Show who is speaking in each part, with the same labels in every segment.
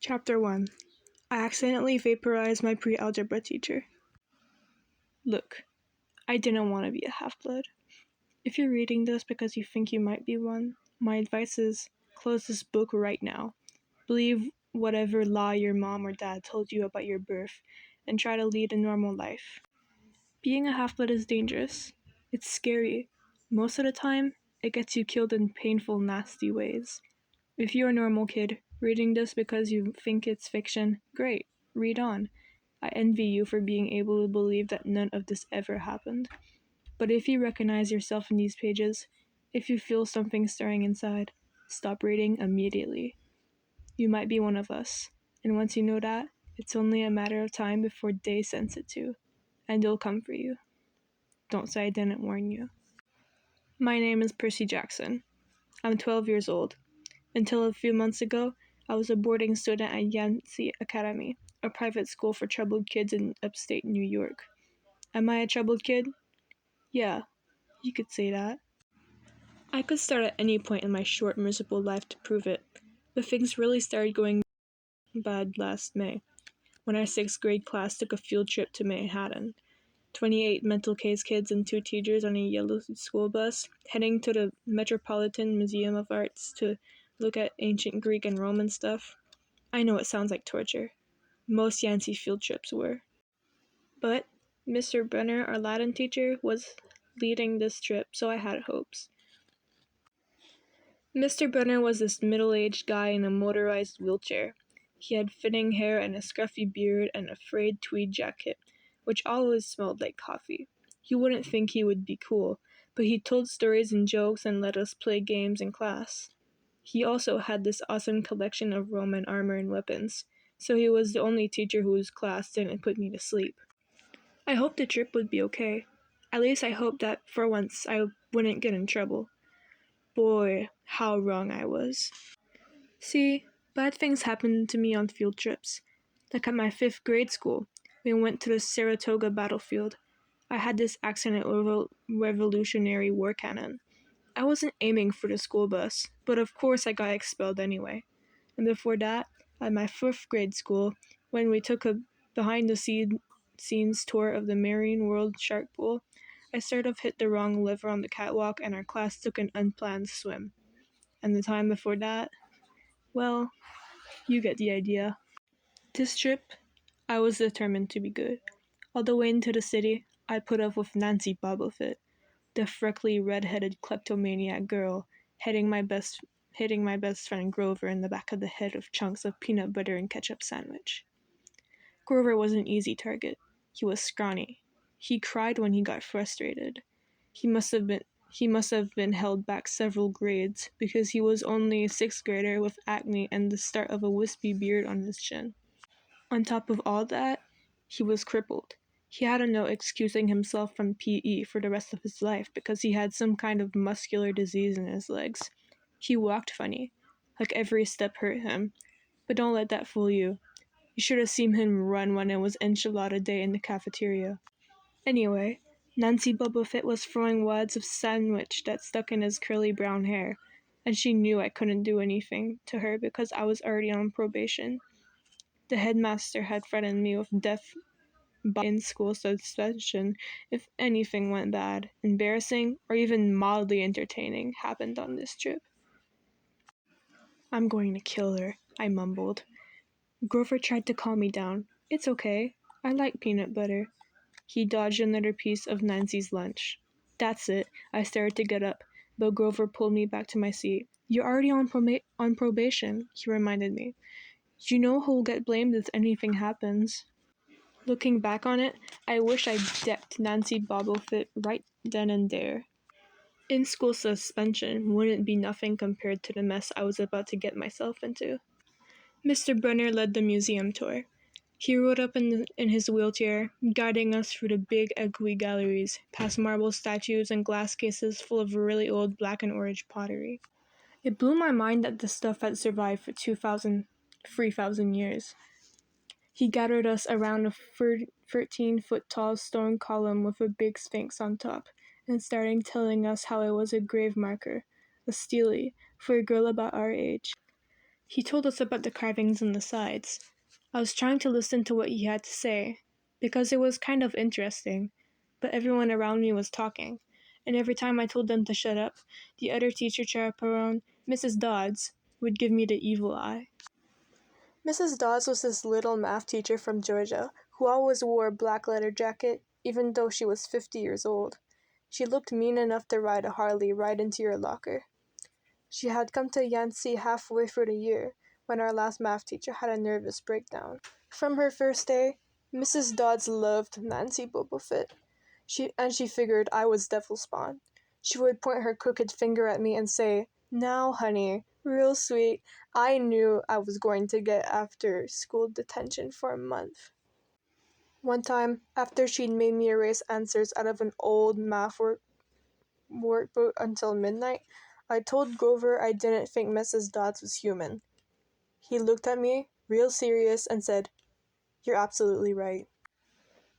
Speaker 1: Chapter 1. I accidentally vaporized my pre-algebra teacher. Look, I didn't want to be a half-blood. If you're reading this because you think you might be one, my advice is close this book right now. Believe whatever lie your mom or dad told you about your birth, and try to lead a normal life. Being a half-blood is dangerous. It's scary. Most of the time, it gets you killed in painful, nasty ways. If you're a normal kid, reading this because you think it's fiction, great, read on. I envy you for being able to believe that none of this ever happened. But if you recognize yourself in these pages, if you feel something stirring inside, stop reading immediately. You might be one of us, and once you know that, it's only a matter of time before they sense it too, and they'll come for you. Don't say I didn't warn you. My name is Percy Jackson. I'm 12 years old. Until a few months ago, I was a boarding student at Yancey Academy, a private school for troubled kids in upstate New York. Am I a troubled kid? Yeah, you could say that. I could start at any point in my short, miserable life to prove it, but things really started going bad last May, when our 6th grade class took a field trip to Manhattan. 28 mental case kids and 2 teachers on a yellow school bus, heading to the Metropolitan Museum of Arts to look at ancient Greek and Roman stuff. I know it sounds like torture. Most Yancey field trips were. But Mr. Brenner, our Latin teacher, was leading this trip, so I had hopes. Mr. Brenner was this middle-aged guy in a motorized wheelchair. He had thinning hair and a scruffy beard and a frayed tweed jacket, which always smelled like coffee. You wouldn't think he would be cool, but he told stories and jokes and let us play games in class. He also had this awesome collection of Roman armor and weapons, so he was the only teacher whose class didn't put me to sleep. I hoped the trip would be okay. At least I hoped that for once I wouldn't get in trouble. Boy, how wrong I was. See, bad things happened to me on field trips. Like at my 5th grade school, we went to the Saratoga battlefield. I had this accident with a Revolutionary War cannon. I wasn't aiming for the school bus, but of course I got expelled anyway. And before that, at my 4th grade school, when we took a behind-the-scenes tour of the Marine World Shark Pool, I sort of hit the wrong lever on the catwalk and our class took an unplanned swim. And the time before that, well, you get the idea. This trip, I was determined to be good. All the way into the city, I put up with Nancy Bobofit, the freckly, red-headed kleptomaniac girl, hitting my best friend Grover in the back of the head with chunks of peanut butter and ketchup sandwich. Grover was an easy target. He was scrawny. He cried when he got frustrated. He must have been held back several grades because he was only a 6th grader with acne and the start of a wispy beard on his chin. On top of all that, he was crippled. He had a note excusing himself from PE for the rest of his life because he had some kind of muscular disease in his legs. He walked funny, like every step hurt him. But don't let that fool you. You should have seen him run when it was enchilada day in the cafeteria. Anyway, Nancy Bobofit was throwing wads of sandwich that stuck in his curly brown hair, and she knew I couldn't do anything to her because I was already on probation. The headmaster had threatened me with death by in-school suspension if anything went bad, embarrassing, or even mildly entertaining happened on this trip. I'm going to kill her, I mumbled. Grover tried to calm me down. It's okay. I like peanut butter. He dodged another piece of Nancy's lunch. That's it. I started to get up, but Grover pulled me back to my seat. You're already on probation, he reminded me. You know who'll get blamed if anything happens. Looking back on it, I wish I decked Nancy Bobofit right then and there. In-school suspension wouldn't be nothing compared to the mess I was about to get myself into. Mr. Brenner led the museum tour. He rode up in his wheelchair, guiding us through the big, echoey galleries, past marble statues and glass cases full of really old black and orange pottery. It blew my mind that this stuff had survived for 3,000 years. He gathered us around a 13-foot-tall stone column with a big sphinx on top, and started telling us how it was a grave marker, a stele, for a girl about our age. He told us about the carvings on the sides. I was trying to listen to what he had to say, because it was kind of interesting, but everyone around me was talking, and every time I told them to shut up, the other teacher chaperone, Mrs. Dodds, would give me the evil eye. Mrs. Dodds was this little math teacher from Georgia who always wore a black leather jacket, even though she was 50 years old. She looked mean enough to ride a Harley right into your locker. She had come to Yancey halfway through the year, when our last math teacher had a nervous breakdown. From her first day, Mrs. Dodds loved Nancy Bobofit. She figured I was devil spawn. She would point her crooked finger at me and say, "Now, honey, real sweet, I knew I was going to get after school detention for a month." One time, after she'd made me erase answers out of an old math workbook until midnight, I told Grover I didn't think Mrs. Dodds was human. He looked at me, real serious, and said, "You're absolutely right."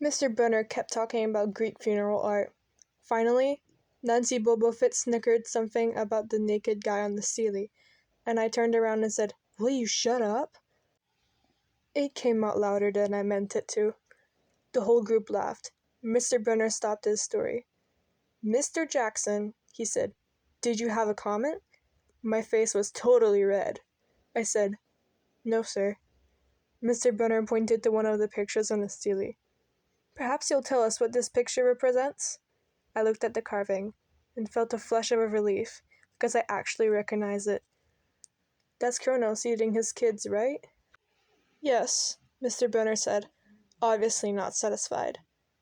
Speaker 1: Mr. Brunner kept talking about Greek funeral art. Finally, Nancy Bobofit snickered something about the naked guy on the ceiling, and I turned around and said, "Will you shut up?" It came out louder than I meant it to. The whole group laughed. Mr. Brunner stopped his story. "Mr. Jackson," he said, "did you have a comment?" My face was totally red. I said, "No, sir." Mr. Brunner pointed to one of the pictures on the ceiling. "Perhaps you'll tell us what this picture represents?" I looked at the carving and felt a flush of relief because I actually recognized it. "That's Kronos eating his kids, right?" "Yes," Mr. Brunner said, obviously not satisfied.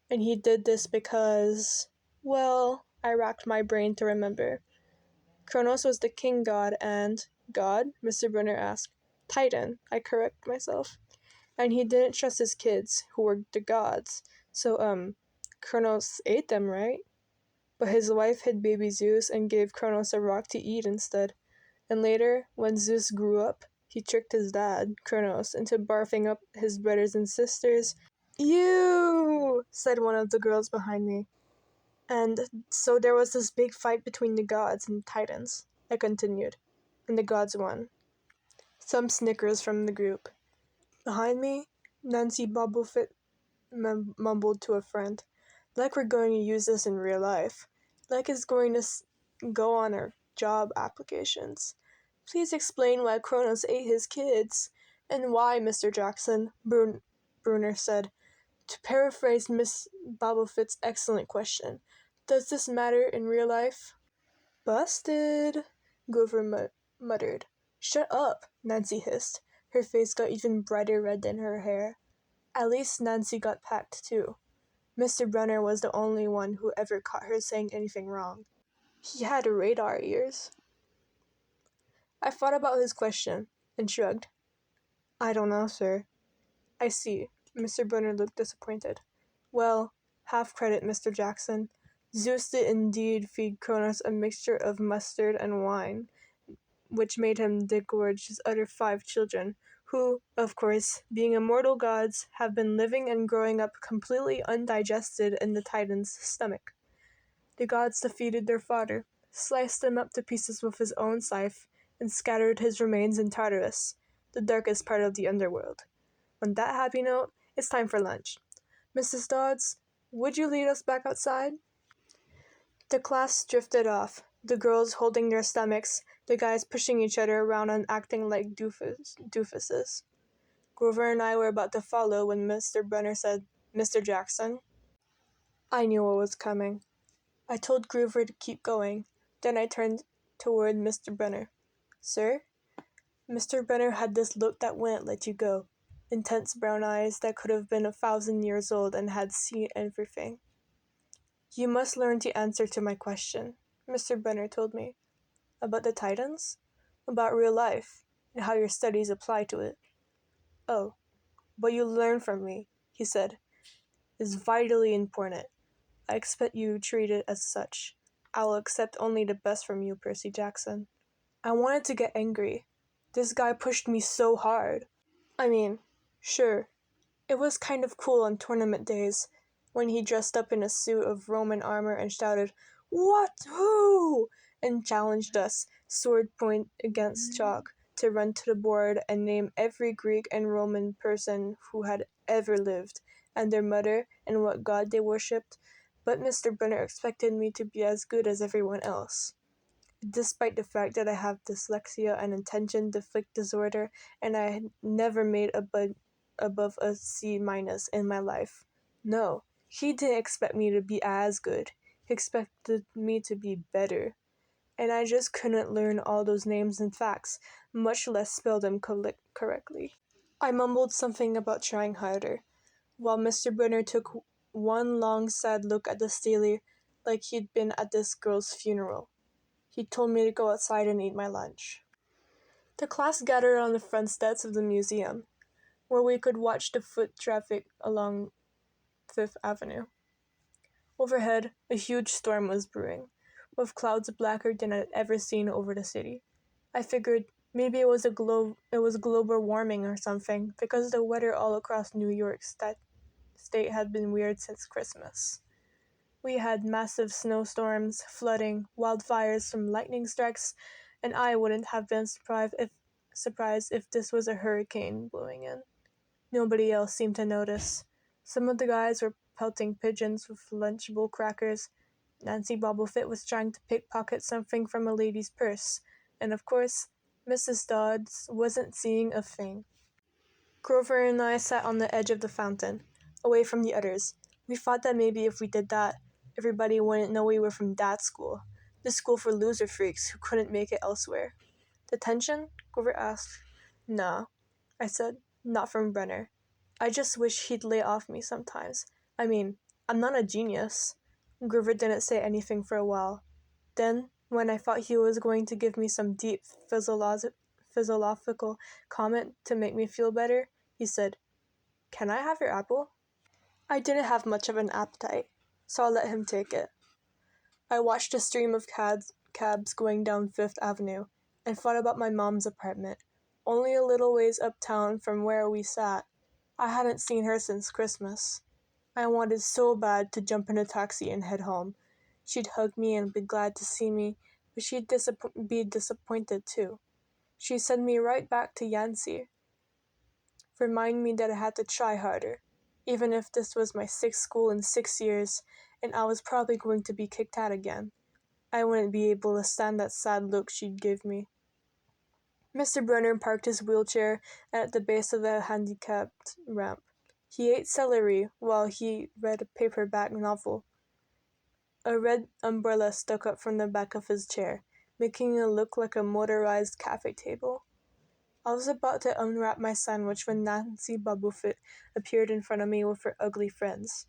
Speaker 1: "And he did this because... well, I racked my brain to remember. Kronos was the king god and... God?" Mr. Brunner asked. "Titan," I correct myself. "And he didn't trust his kids, who were the gods. So, Kronos ate them, right? But his wife hid baby Zeus and gave Kronos a rock to eat instead. And later, when Zeus grew up, he tricked his dad, Kronos, into barfing up his brothers and sisters." "Ew!" said one of the girls behind me. "And so there was this big fight between the gods and the titans," I continued. "And the gods won." Some snickers from the group. Behind me, Nancy Bobofit mumbled to a friend, "Like we're going to use this in real life. Like it's going to go on our job applications. Please explain why Kronos ate his kids." "And why, Mr. Jackson?" Brunner said. To paraphrase Miss Bobofit's excellent question, "Does this matter in real life?" "Busted," Grover muttered. "Shut up," Nancy hissed. Her face got even brighter red than her hair. At least Nancy got packed too. Mr. Brunner was the only one who ever caught her saying anything wrong. He had radar ears. I thought about his question and shrugged. "I don't know, sir." "I see." Mr. Brunner looked disappointed. "Well, half credit, Mr. Jackson. Zeus did indeed feed Kronos a mixture of mustard and wine, which made him disgorge his other 5 children, who, of course, being immortal gods, have been living and growing up completely undigested in the Titan's stomach. The gods defeated their father, sliced him up to pieces with his own scythe, and scattered his remains in Tartarus, the darkest part of the underworld. On that happy note, it's time for lunch. Mrs. Dodds, would you lead us back outside?" The class drifted off, the girls holding their stomachs, the guys pushing each other around and acting like doofuses. Grover and I were about to follow when Mr. Brunner said, "Mr. Jackson?" I knew what was coming. I told Grover to keep going. Then I turned toward Mr. Brunner. "Sir?" Mr. Brunner had this look that wouldn't let you go. Intense brown eyes that could have been 1,000 years old and had seen everything. "You must learn to answer to my question," Mr. Brunner told me. "About the Titans? About real life, and how your studies apply to it." "Oh, what you learn from me," he said, "is vitally important. I expect you to treat it as such. I will accept only the best from you, Percy Jackson." I wanted to get angry. This guy pushed me so hard. I mean, sure, it was kind of cool on tournament days, when he dressed up in a suit of Roman armor and shouted, "What? Who?" and challenged us, sword point against chalk, to run to the board and name every Greek and Roman person who had ever lived, and their mother, and what god they worshipped, but Mr. Brunner expected me to be as good as everyone else. Despite the fact that I have dyslexia and attention deficit disorder, and I had never made above a C minus in my life. No, he didn't expect me to be as good. He expected me to be better. And I just couldn't learn all those names and facts, much less spell them correctly. I mumbled something about trying harder, while Mr. Brunner took one long sad look at the ceiling like he'd been at this girl's funeral. He told me to go outside and eat my lunch. The class gathered on the front steps of the museum, where we could watch the foot traffic along Fifth Avenue. Overhead, a huge storm was brewing, with clouds blacker than I'd ever seen over the city. I figured maybe it was global warming or something, because the weather all across New York State had been weird since Christmas. We had massive snowstorms, flooding, wildfires from lightning strikes, and I wouldn't have been surprised if this was a hurricane blowing in. Nobody else seemed to notice. Some of the guys were pelting pigeons with Lunchable crackers. Nancy Bobblefit was trying to pickpocket something from a lady's purse. And of course, Mrs. Dodds wasn't seeing a thing. Grover and I sat on the edge of the fountain, away from the others. We thought that maybe if we did that, everybody wouldn't know we were from that school. The school for loser freaks who couldn't make it elsewhere. Detention? Grover asked. No, I said. Not from Brenner. I just wish he'd lay off me sometimes. I mean, I'm not a genius. Grover didn't say anything for a while. Then, when I thought he was going to give me some deep philosophical comment to make me feel better, he said, "Can I have your apple?" I didn't have much of an appetite, so I let him take it. I watched a stream of cabs going down Fifth Avenue and thought about my mom's apartment, only a little ways uptown from where we sat. I hadn't seen her since Christmas. I wanted so bad to jump in a taxi and head home. She'd hug me and be glad to see me, but she'd be disappointed too. She'd send me right back to Yancey. Remind me that I had to try harder, even if this was my sixth school in 6 years, and I was probably going to be kicked out again. I wouldn't be able to stand that sad look she'd give me. Mr. Brunner parked his wheelchair at the base of the handicapped ramp. He ate celery while he read a paperback novel. A red umbrella stuck up from the back of his chair, making it look like a motorized cafe table. I was about to unwrap my sandwich when Nancy Bubblefoot appeared in front of me with her ugly friends.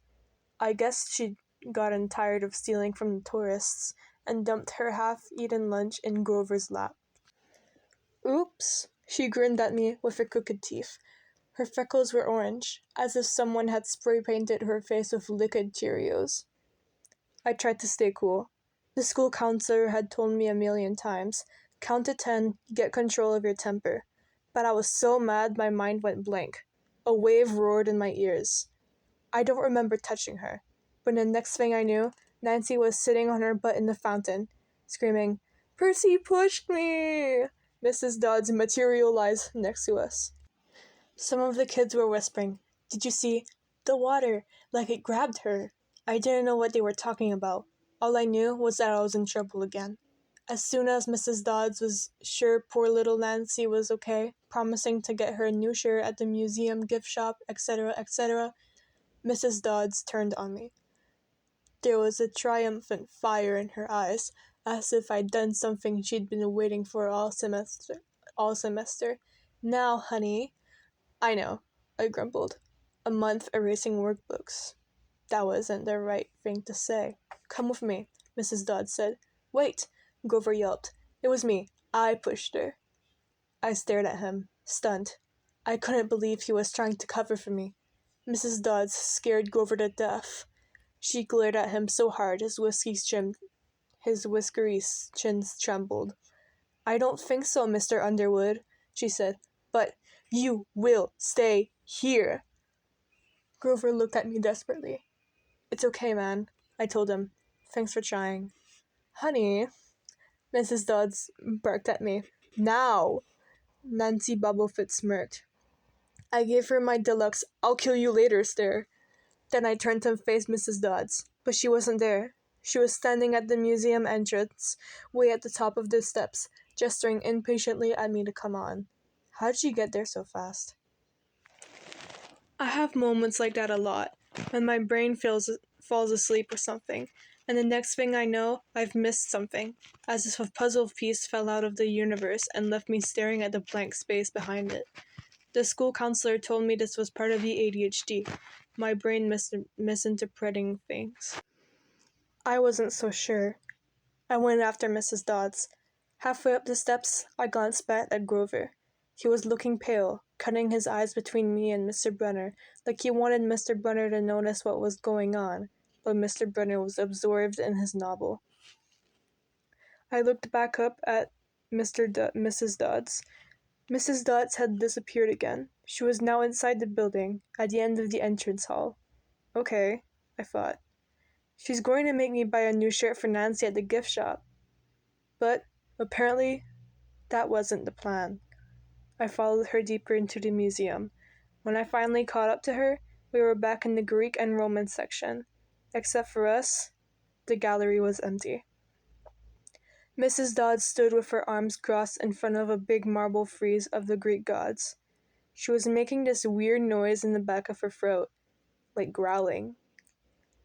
Speaker 1: I guess she'd gotten tired of stealing from the tourists and dumped her half-eaten lunch in Grover's lap. Oops, she grinned at me with her crooked teeth. Her freckles were orange, as if someone had spray-painted her face with liquid Cheerios. I tried to stay cool. The school counselor had told me a million times, count to 10, get control of your temper. But I was so mad my mind went blank. A wave roared in my ears. I don't remember touching her, but the next thing I knew, Nancy was sitting on her butt in the fountain, screaming, "Percy pushed me!" Mrs. Dodds materialized next to us. Some of the kids were whispering, "Did you see? The water, like it grabbed her." I didn't know what they were talking about. All I knew was that I was in trouble again. As soon as Mrs. Dodds was sure poor little Nancy was okay, promising to get her a new shirt at the museum gift shop, etc., etc., Mrs. Dodds turned on me. There was a triumphant fire in her eyes, as if I'd done something she'd been waiting for all semester. "Now, honey." "I know," I grumbled. "A month erasing workbooks." That wasn't the right thing to say. "Come with me," Mrs. Dodds said. "Wait," Grover yelped. "It was me. I pushed her." I stared at him, stunned. I couldn't believe he was trying to cover for me. Mrs. Dodds scared Grover to death. She glared at him so hard his whiskery chins trembled. "I don't think so, Mr. Underwood," she said. "But you will stay here." Grover looked at me desperately. "It's okay, man," I told him. "Thanks for trying." "Honey," Mrs. Dodds barked at me. "Now!" Nancy Bubblefoot smirked. I gave her my deluxe "I'll kill you later" stare. Then I turned to face Mrs. Dodds, but she wasn't there. She was standing at the museum entrance, way at the top of the steps, gesturing impatiently at me to come on. How did she get there so fast? I have moments like that a lot, when my brain falls asleep or something, and the next thing I know, I've missed something, as if a puzzle piece fell out of the universe and left me staring at the blank space behind it. The school counselor told me this was part of the ADHD, my brain misinterpreting things. I wasn't so sure. I went after Mrs. Dodds. Halfway up the steps, I glanced back at Grover. He was looking pale, cutting his eyes between me and Mr. Brunner, like he wanted Mr. Brunner to notice what was going on, but Mr. Brunner was absorbed in his novel. I looked back up at Mrs. Dodds. Mrs. Dodds had disappeared again. She was now inside the building, at the end of the entrance hall. Okay, I thought. She's going to make me buy a new shirt for Nancy at the gift shop. But, apparently, that wasn't the plan. I followed her deeper into the museum. When I finally caught up to her, we were back in the Greek and Roman section. Except for us, the gallery was empty. Mrs. Dodds stood with her arms crossed in front of a big marble frieze of the Greek gods. She was making this weird noise in the back of her throat, like growling.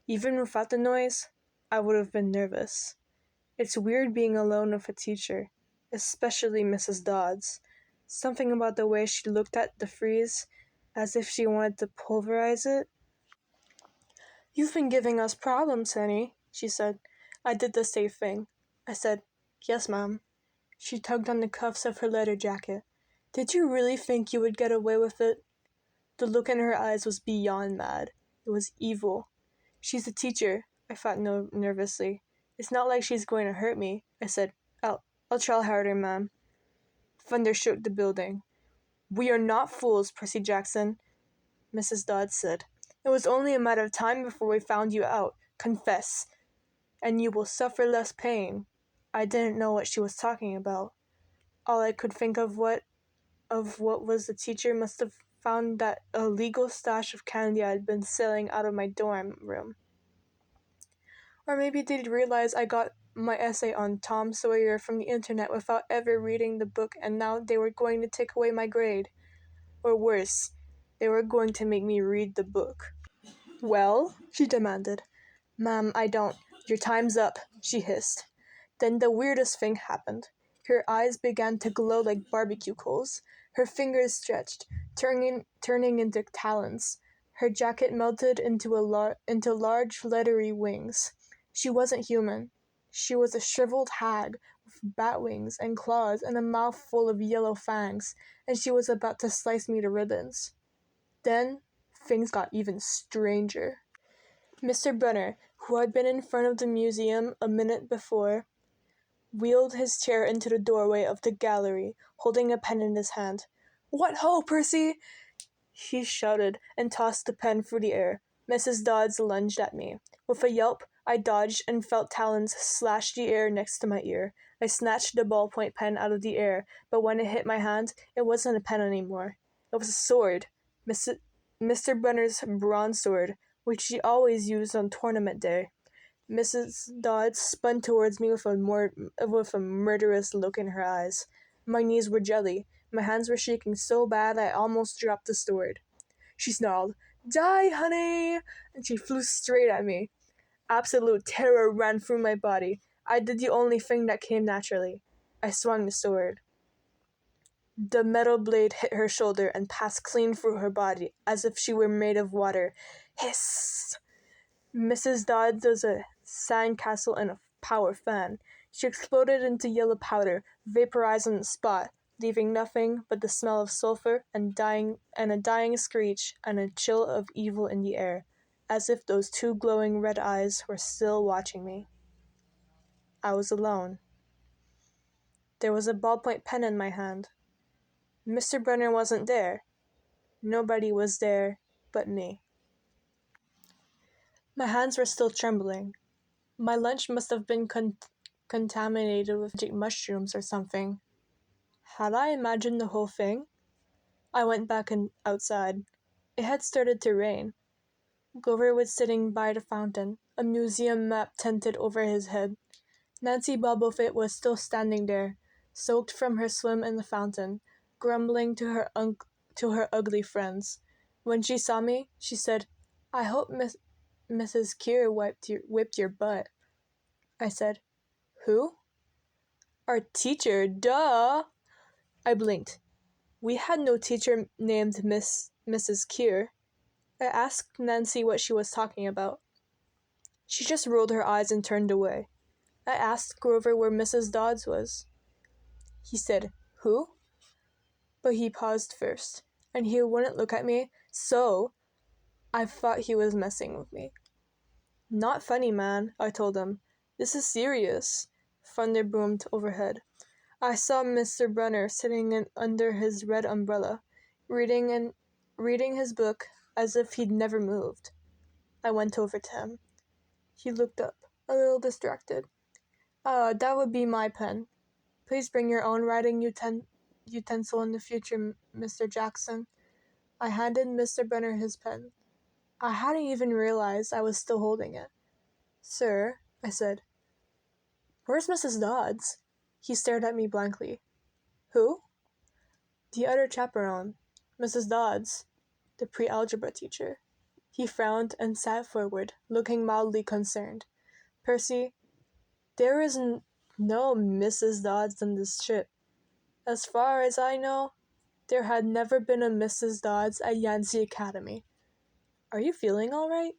Speaker 1: Even without the noise, I would have been nervous. It's weird being alone with a teacher, especially Mrs. Dodds. Something about the way she looked at the frieze, as if she wanted to pulverize it. "You've been giving us problems, honey," she said. I did the safe thing. I said, "Yes, Mom." She tugged on the cuffs of her leather jacket. "Did you really think you would get away with it?" The look in her eyes was beyond mad. It was evil. "She's a teacher," I thought nervously. "It's not like she's going to hurt me." I said, I'll try harder, Ma'am." Thunder shook the building. "We are not fools, Percy Jackson," Mrs. Dodds said. "It was only a matter of time before we found you out. Confess, and you will suffer less pain." I didn't know what she was talking about. All I could think of what was the teacher must have found that illegal stash of candy I had been selling out of my dorm room. Or maybe they'd realize I got my essay on Tom Sawyer from the internet without ever reading the book, and now they were going to take away my grade. Or worse, they were going to make me read the book. "Well?" she demanded. "Ma'am, I don't. Your time's up," she hissed. Then the weirdest thing happened. Her eyes began to glow like barbecue coals. Her fingers stretched, turning into talons. Her jacket melted into large leathery wings. She wasn't human. She was a shriveled hag with bat wings and claws and a mouth full of yellow fangs, and she was about to slice me to ribbons. Then things got even stranger. Mr. Brunner, who had been in front of the museum a minute before, wheeled his chair into the doorway of the gallery, holding a pen in his hand. "What ho, Percy!" he shouted, and tossed the pen through the air. Mrs. Dodds lunged at me. With a yelp, I dodged and felt talons slash the air next to my ear. I snatched the ballpoint pen out of the air, but when it hit my hand, it wasn't a pen anymore. It was a sword. Mr. Brunner's bronze sword, which he always used on tournament day. Mrs. Dodds spun towards me with a murderous look in her eyes. My knees were jelly. My hands were shaking so bad I almost dropped the sword. She snarled, "Die, honey!" and she flew straight at me. Absolute terror ran through my body. I did the only thing that came naturally. I swung the sword. The metal blade hit her shoulder and passed clean through her body, as if she were made of water. Hiss! Mrs. Dodds was a sandcastle and a power fan. She exploded into yellow powder, vaporized on the spot, leaving nothing but the smell of sulfur and a dying screech and a chill of evil in the air, as if those two glowing red eyes were still watching me. I was alone. There was a ballpoint pen in my hand. Mr. Brunner wasn't there. Nobody was there but me. My hands were still trembling. My lunch must have been contaminated with magic mushrooms or something. Had I imagined the whole thing? I went back outside. It had started to rain. Grover was sitting by the fountain, a museum map tented over his head. Nancy Bobofit was still standing there, soaked from her swim in the fountain, grumbling to her ugly friends. When she saw me, she said, "I hope Mrs. Keir whipped your butt." I said, "Who?" "Our teacher, duh!" I blinked. We had no teacher named Mrs. Keir. I asked Nancy what she was talking about. She just rolled her eyes and turned away. I asked Grover where Mrs. Dodds was. He said, "Who?" But he paused first, and he wouldn't look at me, so I thought he was messing with me. "Not funny, man," I told him. "This is serious." Thunder boomed overhead. I saw Mr. Brunner sitting under his red umbrella, reading his book as if he'd never moved. I went over to him. He looked up, a little distracted. That would be my pen. Please bring your own writing utensil in the future, Mr. Jackson." I handed Mr. Brunner his pen. I hadn't even realized I was still holding it. "Sir," I said. "Where's Mrs. Dodds?" He stared at me blankly. "Who?" "The other chaperone. Mrs. Dodds, the pre-algebra teacher." He frowned and sat forward, looking mildly concerned. "Percy, there is no Mrs. Dodds on this ship. As far as I know, there had never been a Mrs. Dodds at Yancy Academy. Are you feeling all right?"